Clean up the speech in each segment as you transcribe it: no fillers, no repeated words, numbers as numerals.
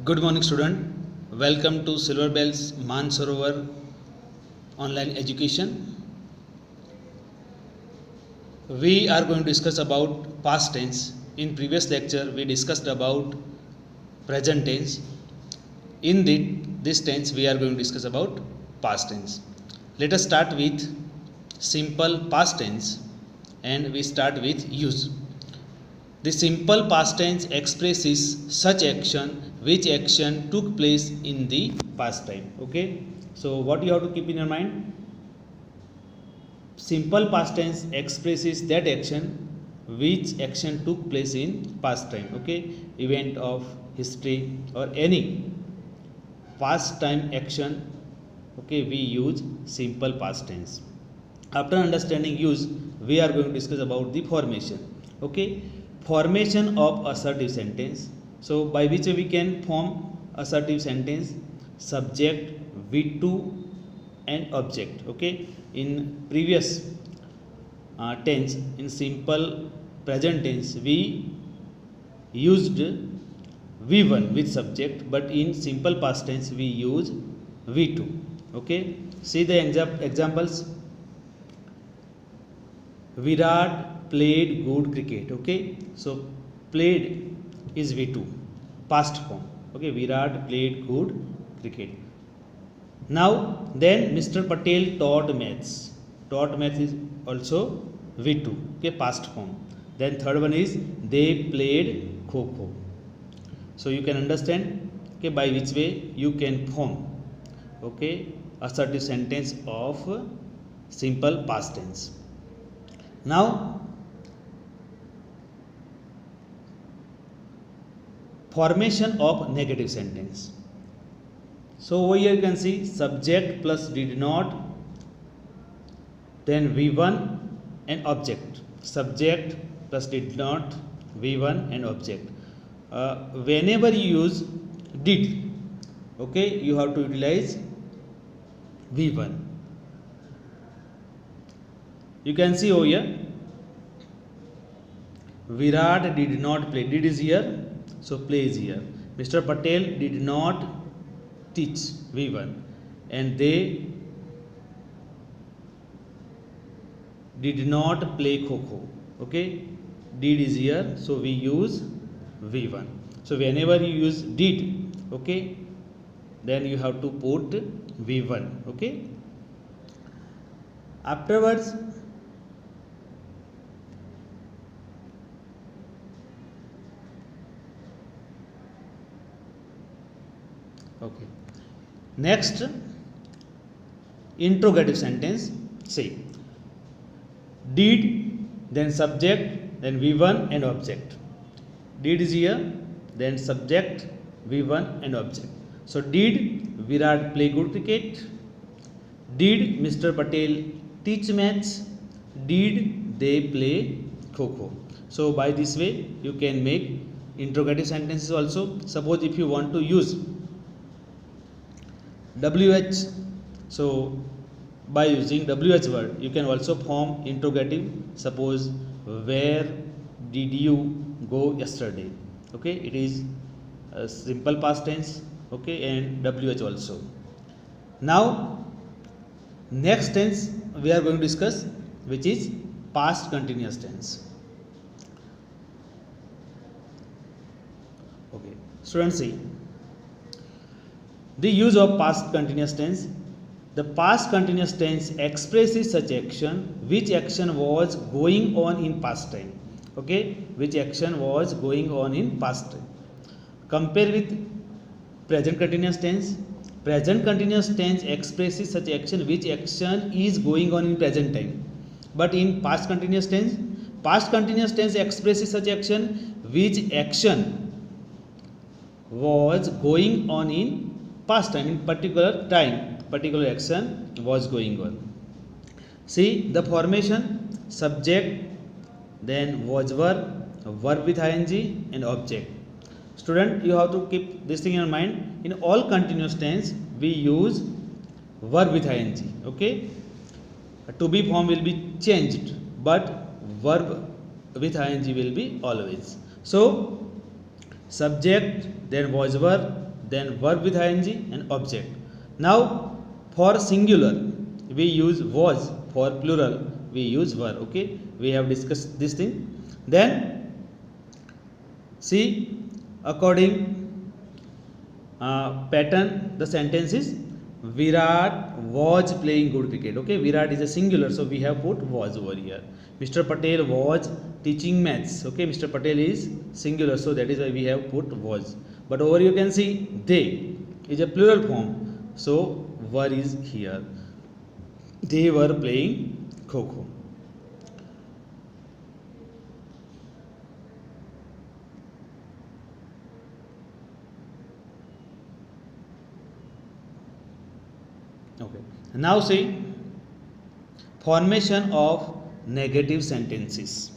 Good morning, student. Welcome to Silver Bells Mansarovar online education. We are going to discuss about past tense. In previous lecture, we discussed about present tense. In this tense, we are going to discuss about past tense. Let us start with simple past tense, and we start with use. The simple past tense expresses such action which action took place in the past time. Okay, so what you have to keep in your mind? Simple past tense expresses that action which action took place in past time. Okay, event of history or any past time action. Okay, we use simple past tense. After understanding use, we are going to discuss about the formation. Okay, formation of assertive sentence. So by which we can form assertive sentence? Subject, V2 and object. Okay, in previous tense, in simple present tense, we used V1 with subject, but in simple past tense we use V2. Okay, see the examples. Virat played good cricket. Okay, so played is V2, past form. Okay, Virat played good cricket. Now then Mr. Patel taught maths. Taught maths is also V2. Okay, past form. Then third one is they played kho. So you can understand, okay, by which way you can form, okay, assertive sentence of simple past tense. Now formation of negative sentence. So over here you can see subject plus did not, then V1 and object. Subject plus did not, V1 and object. Whenever you use did, okay, you have to utilize V1. You can see over here Virat did not play. Did is here, so play is here. Mr. Patel did not teach, V1, and they did not play kho. Okay, did is here, so we use V1. So whenever you use did, okay, then you have to put V1. Okay, afterwards okay, next interrogative sentence. See, did, then subject, then V1 and object. Did is here, then subject, V1 and object. So did Virat play good cricket? Did Mr. Patel teach maths? Did they play kho? So by this way you can make interrogative sentences also. Suppose if you want to use WH, so by using WH word you can also form interrogative. Suppose where did you go yesterday? Okay, it is a simple past tense. Okay, and WH also. Now next tense we are going to discuss, which is past continuous tense. Okay, students, see the use of past continuous tense. The past continuous tense expresses such action which action was going on in past time. Okay, which action was going on in past time. Compare with present continuous tense. Present continuous tense expresses such action which action is going on in present time. But in past continuous tense expresses such action which action was going on in past time, in particular time, particular action was going on. See the formation: subject, then was verb with ing and object. Student, you have to keep this thing in your mind. In all continuous tense we use verb with ing. Okay, to be form will be changed, but verb with ing will be always. So subject, then was verb, then verb with ing and object. Now for singular we use was, for plural we use were. Okay, we have discussed this thing. Then see, according pattern, the sentence is Virat was playing good cricket. Okay, Virat is a singular, so we have put was over here. Mr. Patel was teaching maths. Okay, Mr. Patel is singular, so that is why we have put was. But over you can see they is a plural form, so were is here. They were playing Kho. Okay, now see formation of negative sentences.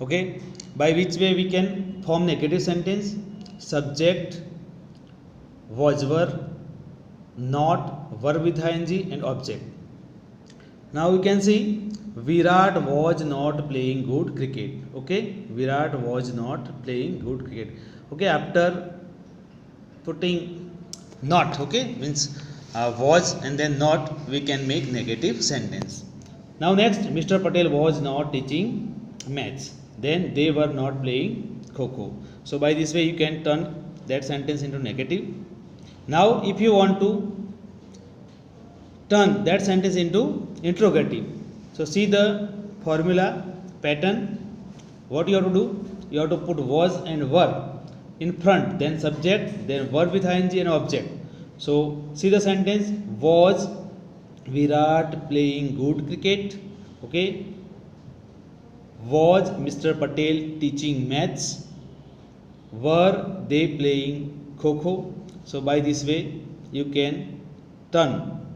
Okay, by which way we can form negative sentence? Subject, was, were, not, verb with ing and object. Now you can see Virat was not playing good cricket. Okay, Virat was not playing good cricket. Okay, after putting not, okay, means was and then not, we can make negative sentence. Now next, Mr. Patel was not teaching maths. Then they were not playing Kho. So by this way you can turn that sentence into negative. Now if you want to turn that sentence into interrogative, so see the formula pattern. What you have to do? You have to put was and were in front, then subject, then verb with ing and object. So see the sentence: was Virat playing good cricket? Okay. Was Mr. Patel teaching maths? Were they playing Kho? So by this way you can turn,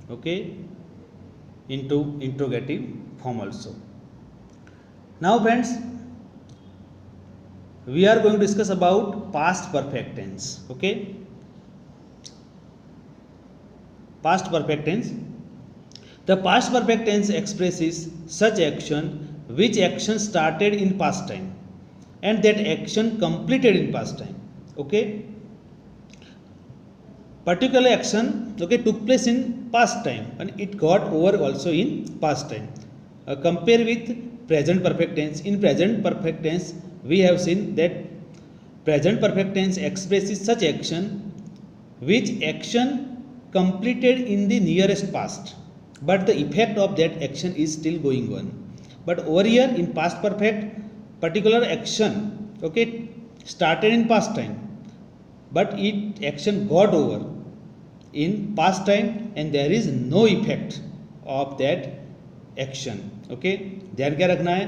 okay, into interrogative form also. Now friends, we are going to discuss about past perfect tense. Okay, past perfect tense. The past perfect tense expresses such action which action started in past time and that action completed in past time. Okay, particular action, okay, took place in past time and it got over also in past time. Compare with present perfect tense. In present perfect tense we have seen that present perfect tense expresses such action which action completed in the nearest past, but the effect of that action is still going on. But over here in past perfect, particular action, okay, started in past time, but it action got over in past time and there is no effect of that action. Okay, ध्यान क्या रखना है,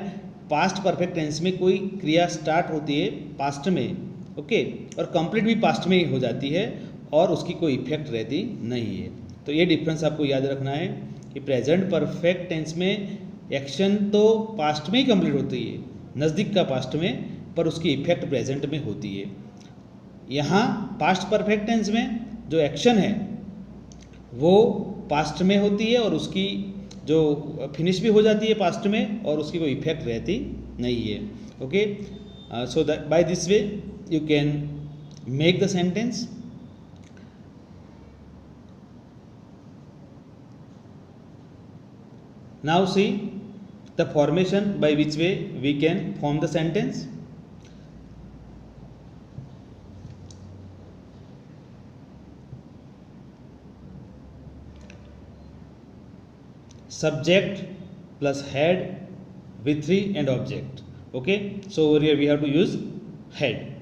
past perfect tense में कोई क्रिया start होती है past में, ओके, और कंप्लीट भी पास्ट में ही हो जाती है और उसकी कोई इफेक्ट रहती नहीं है. तो ये डिफरेंस आपको याद रखना है कि प्रेजेंट परफेक्ट टेंस में एक्शन तो पास्ट में ही कंप्लीट होती है, नज़दीक का पास्ट में, पर उसकी इफेक्ट प्रेजेंट में होती है. यहाँ पास्ट परफेक्ट टेंस में जो एक्शन है वो पास्ट में होती है और उसकी जो फिनिश भी हो जाती है पास्ट में और उसकी कोई इफेक्ट रहती नहीं है. Okay, so that by this way you can make the sentence. Now see the formation by which way we can form the sentence. Subject plus head with three and object. Okay, so over here we have to use head.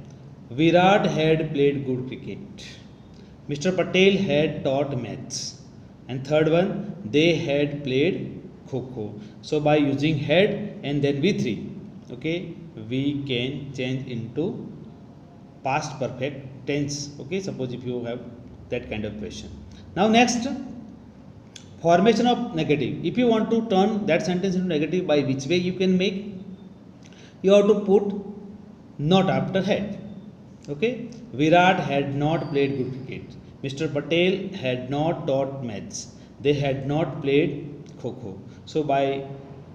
Virat had played good cricket. Mr. Patel had taught maths. And third one, they had played Kho. So by using head and then V3, okay, we can change into past perfect tense. Okay, suppose if you have that kind of question. Now next, formation of negative. If you want to turn that sentence into negative, by which way you can make? You have to put not after head. Okay, Virat had not played good cricket. Mr. Patel had not taught maths. They had not played Kho. So by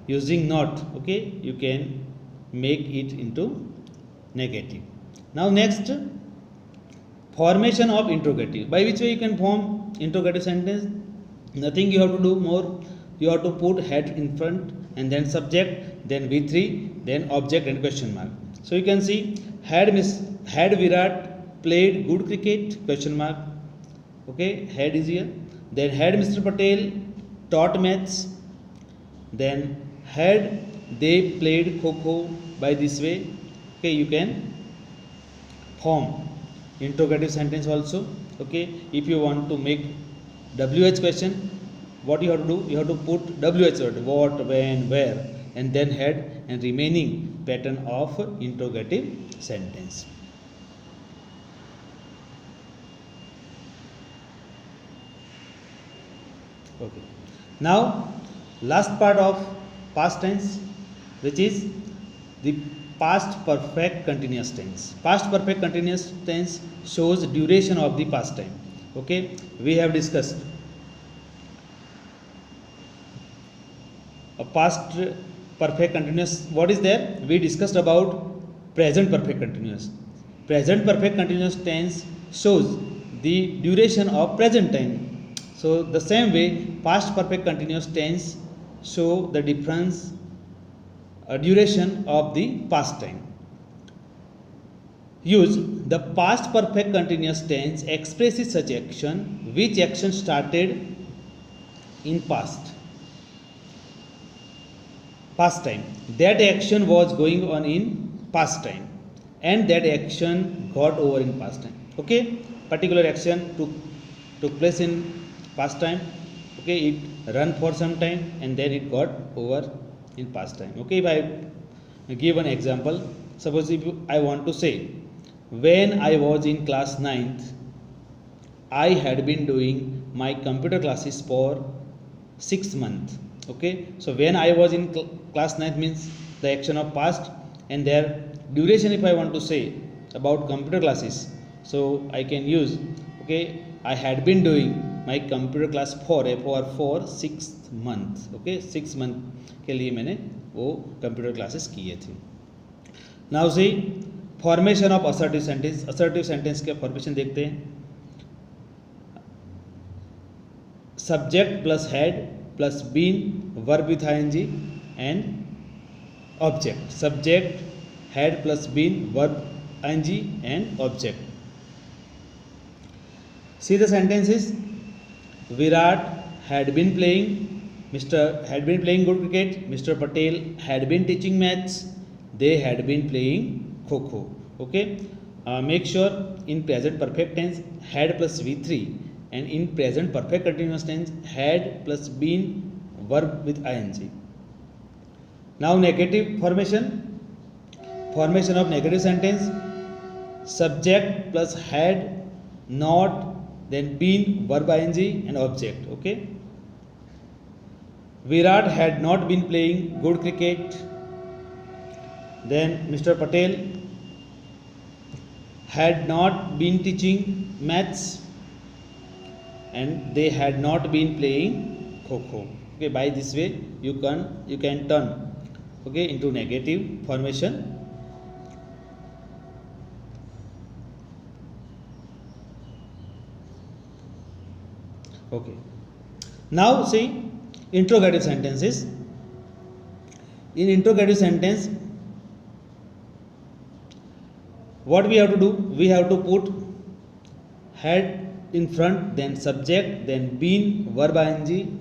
using not, okay, you can make it into negative. Now next, formation of interrogative. By which way you can form interrogative sentence? Nothing you have to do more. You have to put head in front and then subject, then V3, then object and question mark. So you can see had Virat played good cricket, question mark. Okay, had is here. Then had Mr. Patel taught maths. Then had they played kho. By this way, okay, you can form interrogative sentence also. Okay, if you want to make WH question, what you have to do? You have to put WH word, what, when, where, and then head and remaining pattern of interrogative sentence. Okay. Now, last part of past tense, which is the past perfect continuous tense. Past perfect continuous tense shows duration of the past time. Okay, we have discussed a past perfect continuous. What is there? We discussed about present perfect continuous. Present perfect continuous tense shows the duration of present time. So the same way, past perfect continuous tense show the difference duration of the past time. Use the past perfect continuous tense expresses such action which action started in past time. That action was going on in past time and that action got over in past time. Okay, particular action took place in past time. Okay, it run for some time and then it got over in past time. Okay, if I give an example, suppose if I want to say, when I was in class 9th, I had been doing my computer classes for 6 months. Okay, so when I was in class 9th means the action of past, and their duration if I want to say about computer classes, so I can use, okay, I had been doing my computer class for 6 months. Okay, 6 month के लिए मैंने वो computer classes किए थे. Now see formation of assertive sentence. Assertive sentence के formation देखते हैं. Subject plus had plus been, verb with ING and object. Subject, had plus been, verb ING and object. See the sentences. Virat had been playing good cricket. Mr. Patel had been teaching maths. They had been playing kho. Okay. Make sure in present perfect tense had plus V3, and in present perfect continuous tense had plus been, verb with ing. Now negative formation. Formation of negative sentence. Subject plus had, not, then been, verb ing and object. Okay, Virat had not been playing good cricket. Then Mr. Patel had not been teaching maths and they had not been playing kho. Okay, by this way you can turn, okay, into negative formation. Okay, now see interrogative sentences. In interrogative sentence, what we have to do? We have to put head in front, then subject, then been, verb ing,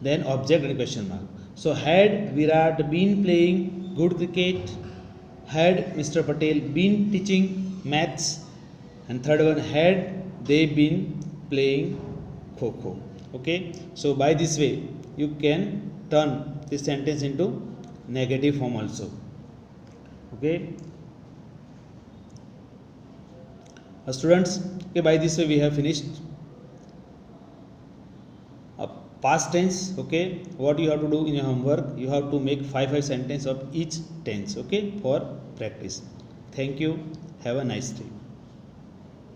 then object and question mark. So had Virat been playing good cricket, had Mr. Patel been teaching maths, and third one, had they been playing kho. Okay, so by this way you can turn this sentence into negative form also. Okay, students, okay, by this way we have finished past tense. Okay, what you have to do in your homework, you have to make 5 sentences of each tense, okay, for practice. Thank you. Have a nice day.